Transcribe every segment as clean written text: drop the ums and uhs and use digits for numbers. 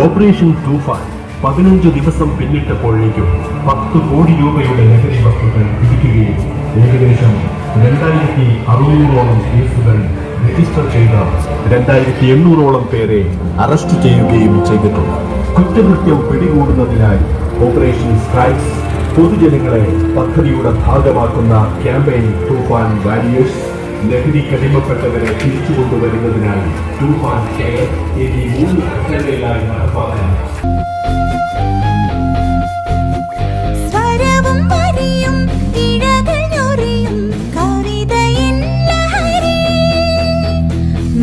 Operation തൂഫാൻ 15 ദിവസം പിന്നിട്ടപ്പോഴേക്കും 10 കോടി രൂപയുടെ ലഹരി വസ്തുക്കൾ പിടിക്കുകയും ഏകദേശം 2600ഓളം കേസുകൾ രജിസ്റ്റർ ചെയ്ത 2800ഓളം പേരെ അറസ്റ്റ് ചെയ്യുകയും ചെയ്തിട്ടുണ്ട്. കുറ്റകൃത്യം പിടികൂടുന്നതിനായി ഓപ്പറേഷൻ സ്ട്രൈക്സ് പൊതുജനങ്ങളെ പദ്ധതിയുടെ ഭാഗമാക്കുന്ന ക്യാമ്പയിൻ തൂഫാൻ വാരിയേഴ്സ് ലഹരിക്കടിമപ്പെട്ടവരെ തിരിച്ചുകൊണ്ടുവരുന്നതിനായി തൂഫാൻ കെയർ എന്നീ 3 ഘട്ടങ്ങളിലായി നടപ്പാക്കാൻ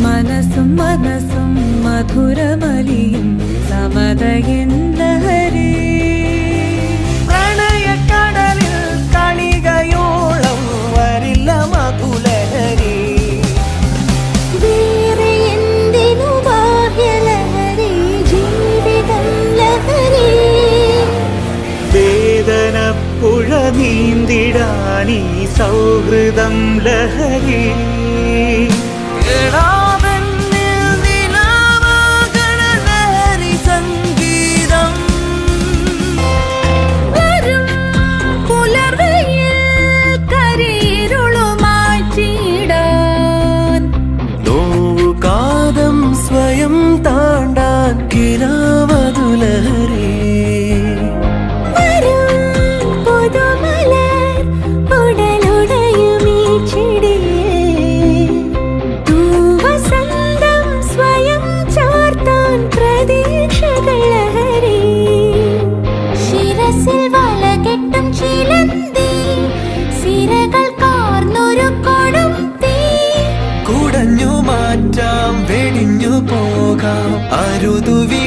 മനസ്സും മധുരമലിയും സമതയൻ ലഹരി പ്രണയക്കടലിൽ കണികയോളം വരില്ല മധുലഹരി വേറെ എന്തിനു ബാഹ്യലഹരി ജീവിതം ലഹരി വേദന പുഴ നീന്തിടാനീ സൗഹൃദം ലഹരി സ്വയം താണ്ടാൻ കിരാമധുലഹരി സ്വയം ചാർത്താൻ പ്രതീക്ഷകൾ ലഹരി ശിരസിൽ വലകെട്ടും ചിലന്തി സിരകൾ കാർന്നൊരു കൊടും തീ കുടഞ്ഞു മാറ്റാം വെടിഞ്ഞു പോകാം അരുതുവി